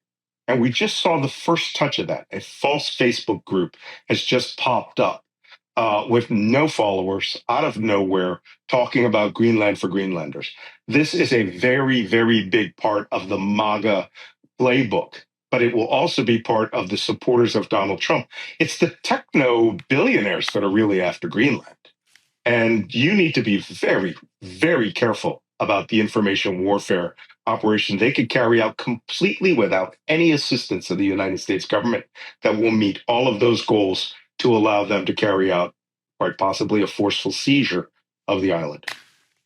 And we just saw the first touch of that. A false Facebook group has just popped up with no followers, out of nowhere, talking about Greenland for Greenlanders. This is a very, very big part of the MAGA playbook, but it will also be part of the supporters of Donald Trump. It's the techno billionaires that are really after Greenland. And you need to be very, very careful about the information warfare operation they could carry out completely without any assistance of the United States government that will meet all of those goals to allow them to carry out quite possibly a forceful seizure of the island.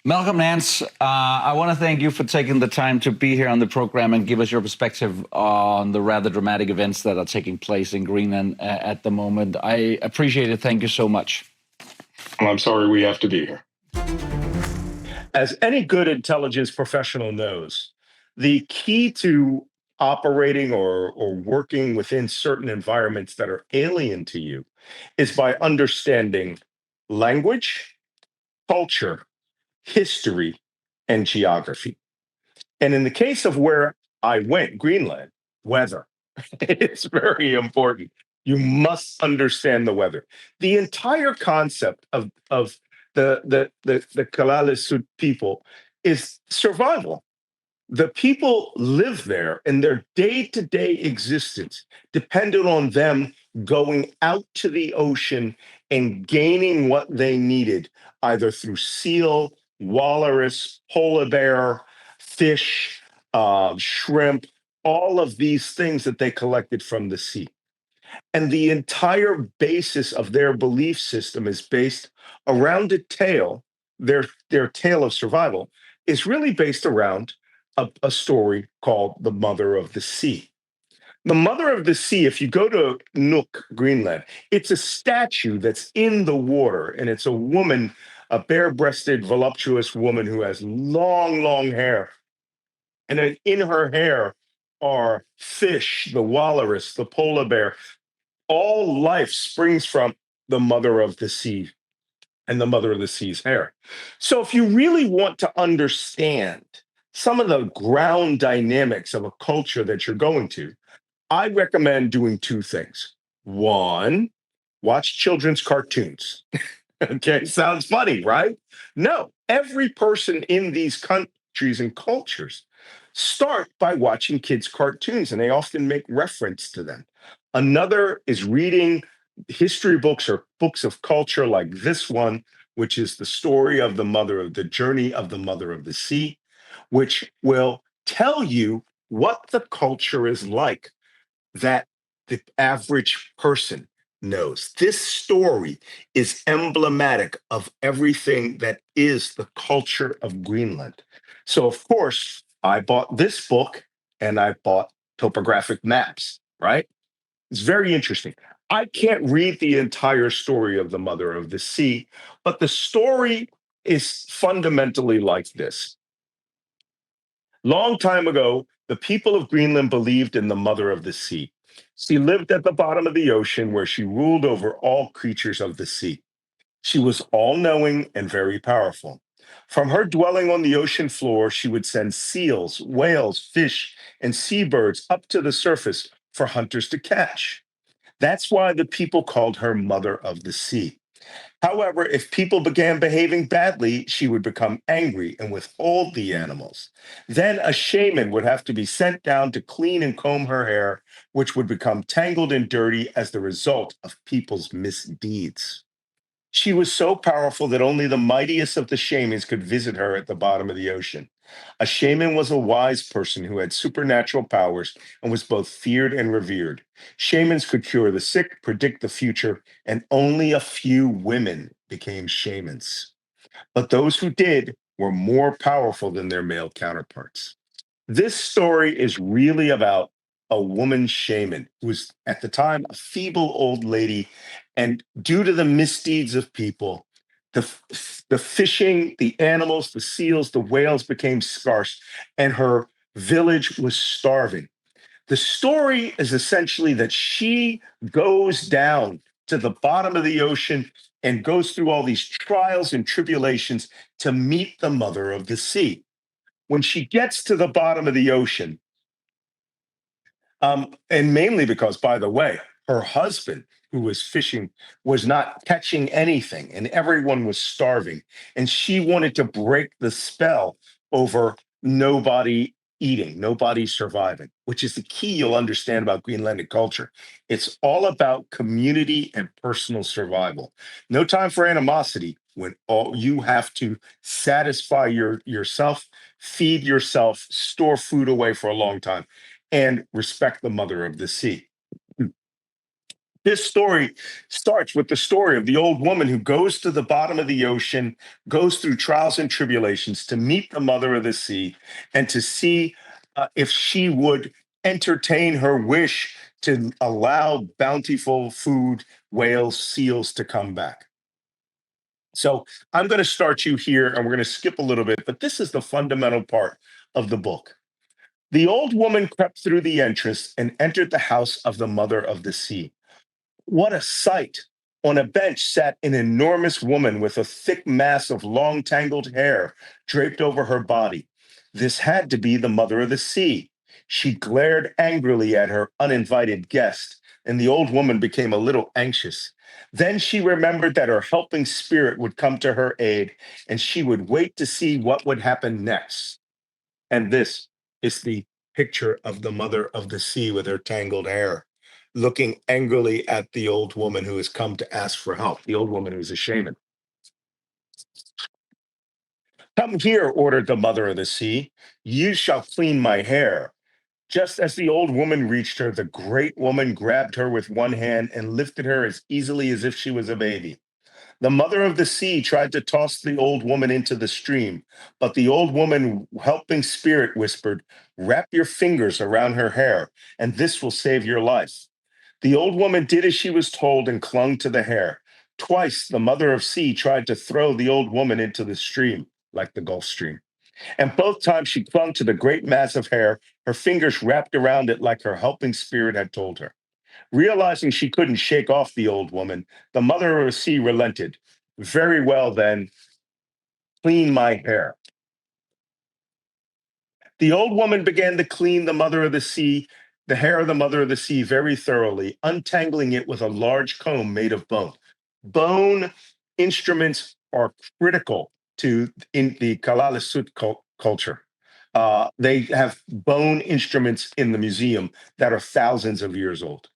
Malcolm Nance, I want to thank you for taking the time to be here on the program and give us your perspective on the rather dramatic events that are taking place in Greenland at the moment. I appreciate it. Thank you so much. Well, I'm sorry we have to be here. As any good intelligence professional knows, the key to operating or working within certain environments that are alien to you is by understanding language, culture, history, and geography. And in the case of where I went, Greenland, weather, it's very important. You must understand the weather. The entire concept of the Kalaalleq people is survival. The people live there, and their day-to-day existence depended on them going out to the ocean and gaining what they needed, either through seal, walrus, polar bear, fish, shrimp, all of these things that they collected from the sea. And the entire basis of their belief system is based around a tale. Their tale of survival is really based around a story called the Mother of the Sea. The Mother of the Sea, if you go to Nuuk, Greenland, it's a statue that's in the water, and it's a woman, a bare-breasted, voluptuous woman who has long, long hair. And then in her hair are fish, the walrus, the polar bear. All life springs from the Mother of the Sea and the Mother of the Sea's hair. So if you really want to understand some of the ground dynamics of a culture that you're going to, I recommend doing two things. One, watch children's cartoons. Okay, sounds funny, right? No, every person in these countries and cultures start by watching kids' cartoons, and they often make reference to them. Another is reading history books or books of culture like this one, which is the story of the journey of the Mother of the Sea, which will tell you what the culture is like that the average person knows. This story is emblematic of everything that is the culture of Greenland. So, of course, I bought this book and I bought topographic maps, right? It's very interesting. I can't read the entire story of the Mother of the Sea, but the story is fundamentally like this. Long time ago, the people of Greenland believed in the Mother of the Sea. She lived at the bottom of the ocean where she ruled over all creatures of the sea. She was all knowing and very powerful. From her dwelling on the ocean floor, she would send seals, whales, fish, and seabirds up to the surface for hunters to catch. That's why the people called her Mother of the Sea. However, if people began behaving badly, she would become angry and withhold the animals. Then a shaman would have to be sent down to clean and comb her hair, which would become tangled and dirty as the result of people's misdeeds. She was so powerful that only the mightiest of the shamans could visit her at the bottom of the ocean. A shaman was a wise person who had supernatural powers and was both feared and revered. Shamans could cure the sick, predict the future, and only a few women became shamans. But those who did were more powerful than their male counterparts. This story is really about a woman shaman who was at the time a feeble old lady. And due to the misdeeds of people, the fishing, the animals, the seals, the whales became scarce, and her village was starving. The story is essentially that she goes down to the bottom of the ocean and goes through all these trials and tribulations to meet the Mother of the Sea. When she gets to the bottom of the ocean, and mainly because, by the way, her husband, who was fishing, was not catching anything, and everyone was starving. And she wanted to break the spell over nobody eating, nobody surviving, which is the key you'll understand about Greenlandic culture. It's all about community and personal survival. No time for animosity when all you have to satisfy yourself, feed yourself, store food away for a long time, and respect the Mother of the Sea. This story starts with the story of the old woman who goes to the bottom of the ocean, goes through trials and tribulations to meet the Mother of the Sea and to see if she would entertain her wish to allow bountiful food, whales, seals to come back. So I'm going to start you here and we're going to skip a little bit, but this is the fundamental part of the book. The old woman crept through the entrance and entered the house of the Mother of the Sea. What a sight! On a bench sat an enormous woman with a thick mass of long tangled hair draped over her body. This had to be the Mother of the Sea. She glared angrily at her uninvited guest, and the old woman became a little anxious. Then she remembered that her helping spirit would come to her aid, and she would wait to see what would happen next. And this is the picture of the Mother of the Sea with her tangled hair, looking angrily at the old woman who has come to ask for help, the old woman who's a shaman. Come here, ordered the Mother of the Sea. You shall clean my hair. Just as the old woman reached her, the great woman grabbed her with one hand and lifted her as easily as if she was a baby. The Mother of the Sea tried to toss the old woman into the stream, but the old woman, helping spirit, whispered, "Wrap your fingers around her hair, and this will save your life." The old woman did as she was told and clung to the hair. Twice the Mother of Sea tried to throw the old woman into the stream, like the Gulf Stream. And both times she clung to the great mass of hair, her fingers wrapped around it like her helping spirit had told her. Realizing she couldn't shake off the old woman, the Mother of the Sea relented. Very well, then, clean my hair. The old woman began to clean the Mother of the Sea, the hair of the Mother of the Sea, very thoroughly, untangling it with a large comb made of bone. Bone instruments are critical to in the Kalaalleq culture. They have bone instruments in the museum that are thousands of years old.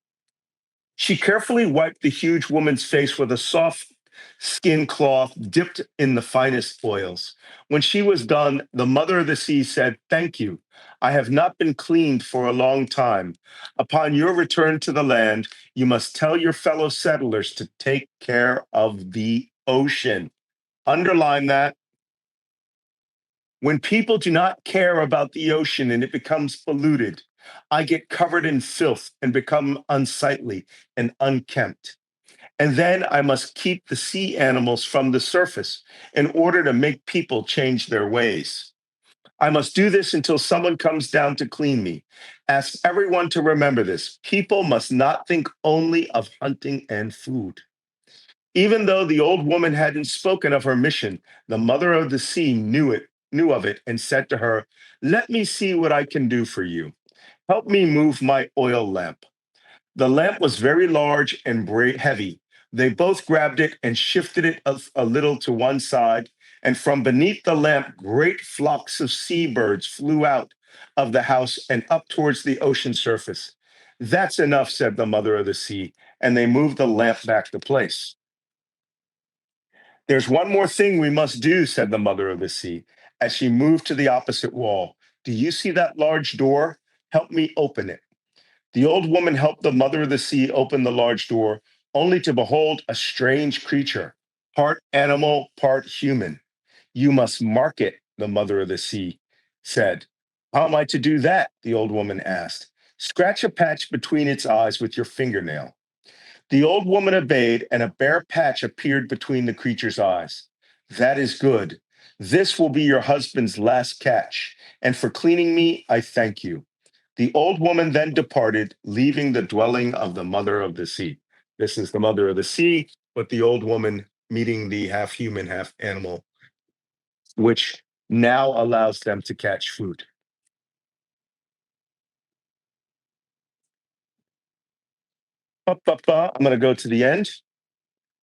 She carefully wiped the huge woman's face with a soft skin cloth dipped in the finest oils. When she was done, the Mother of the Sea said, "Thank you. I have not been cleaned for a long time. Upon your return to the land, you must tell your fellow settlers to take care of the ocean." Underline that. When people do not care about the ocean and it becomes polluted, I get covered in filth and become unsightly and unkempt. And then I must keep the sea animals from the surface in order to make people change their ways. I must do this until someone comes down to clean me. Ask everyone to remember this. People must not think only of hunting and food. Even though the old woman hadn't spoken of her mission, the mother of the sea knew of it, and said to her, "Let me see what I can do for you. Help me move my oil lamp." The lamp was very large and heavy. They both grabbed it and shifted it a little to one side, and from beneath the lamp, great flocks of seabirds flew out of the house and up towards the ocean surface. "That's enough," said the mother of the sea, and they moved the lamp back to place. "There's one more thing we must do," said the mother of the sea, as she moved to the opposite wall. "Do you see that large door? Help me open it." The old woman helped the mother of the sea open the large door, only to behold a strange creature, part animal, part human. "You must mark it," the mother of the sea said. "How am I to do that?" the old woman asked. "Scratch a patch between its eyes with your fingernail." The old woman obeyed, and a bare patch appeared between the creature's eyes. "That is good. This will be your husband's last catch, and for cleaning me, I thank you." The old woman then departed, leaving the dwelling of the mother of the sea. This is the mother of the sea, but the old woman meeting the half human, half animal, which now allows them to catch food. I'm going to go to the end.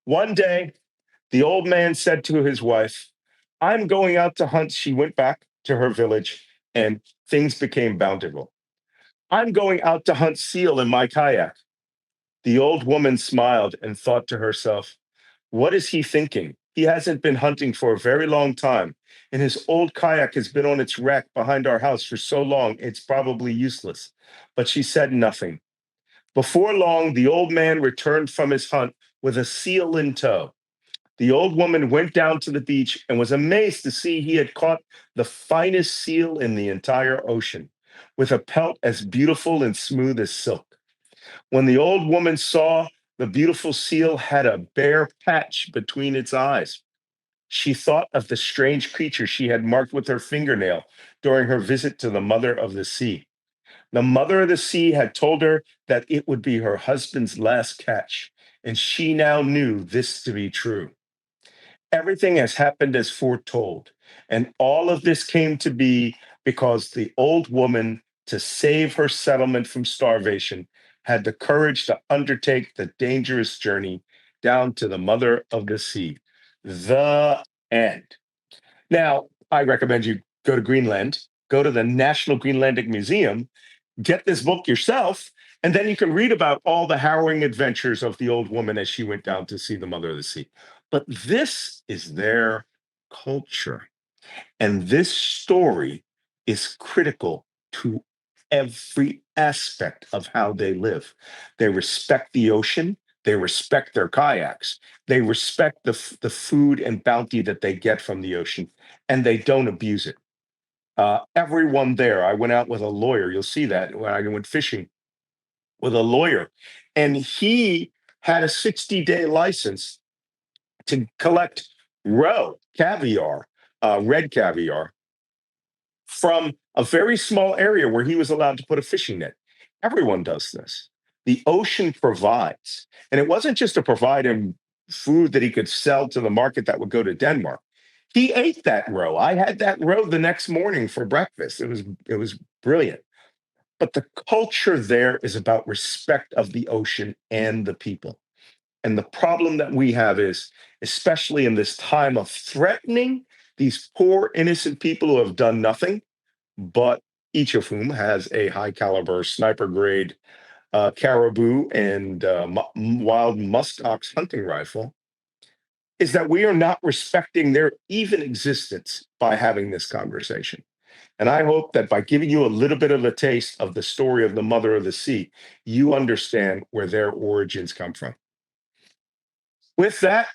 One day, the old man said to his wife, "I'm going out to hunt." She went back to her village and things became bountiful. "I'm going out to hunt seal in my kayak." The old woman smiled and thought to herself, "What is he thinking? He hasn't been hunting for a very long time, and his old kayak has been on its rack behind our house for so long it's probably useless." But she said nothing. Before long, the old man returned from his hunt with a seal in tow. The old woman went down to the beach and was amazed to see he had caught the finest seal in the entire ocean, with a pelt as beautiful and smooth as silk. When the old woman saw the beautiful seal had a bare patch between its eyes, she thought of the strange creature she had marked with her fingernail during her visit to the mother of the sea. The mother of the sea had told her that it would be her husband's last catch, and she now knew this to be true. Everything has happened as foretold, and all of this came to be because the old woman, to save her settlement from starvation, had the courage to undertake the dangerous journey down to the mother of the sea. The end. Now, I recommend you go to Greenland, go to the National Greenlandic Museum, get this book yourself, and then you can read about all the harrowing adventures of the old woman as she went down to see the mother of the sea. But this is their culture. And this story is critical to every aspect of how they live. They respect the ocean, they respect their kayaks, they respect the food and bounty that they get from the ocean, and they don't abuse it. Everyone there, I went out with a lawyer. You'll see that when I went fishing with a lawyer, and he had a 60-day license to collect roe caviar, red caviar, from a very small area where he was allowed to put a fishing net. Everyone does this. The ocean provides, and it wasn't just to provide him food that he could sell to the market that would go to Denmark. He ate that roe. I had that roe the next morning for breakfast. It was brilliant. But the culture there is about respect of the ocean and the people. And the problem that we have is, especially in this time of threatening these poor, innocent people who have done nothing, but each of whom has a high caliber sniper grade caribou and wild muskox hunting rifle, is that we are not respecting their even existence by having this conversation. And I hope that by giving you a little bit of a taste of the story of the mother of the sea, you understand where their origins come from. With that,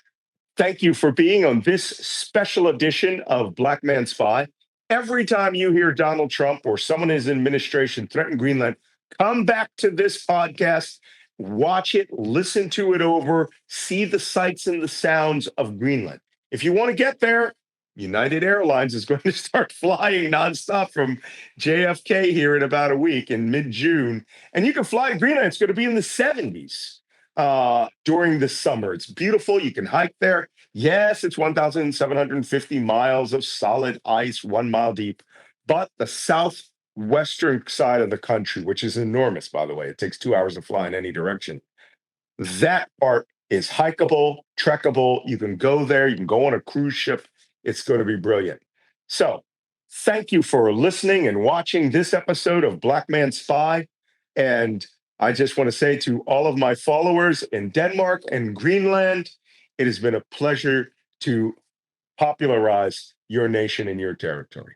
thank you for being on this special edition of Black Man Spy. Every time you hear Donald Trump or someone in his administration threaten Greenland, come back to this podcast, watch it, listen to it over, see the sights and the sounds of Greenland. If you want to get there, United Airlines is going to start flying nonstop from JFK here in about a week in mid-June. And you can fly to Greenland. It's going to be in the 70s during the summer. It's beautiful. You can hike there. Yes, it's 1,750 miles of solid ice, 1 mile deep. But the southwestern side of the country, which is enormous, by the way, it takes 2 hours to fly in any direction. That part is hikeable, trekkable. You can go there. You can go on a cruise ship. It's going to be brilliant. So thank you for listening and watching this episode of Black Man Spy. And I just want to say to all of my followers in Denmark and Greenland, it has been a pleasure to popularize your nation and your territory.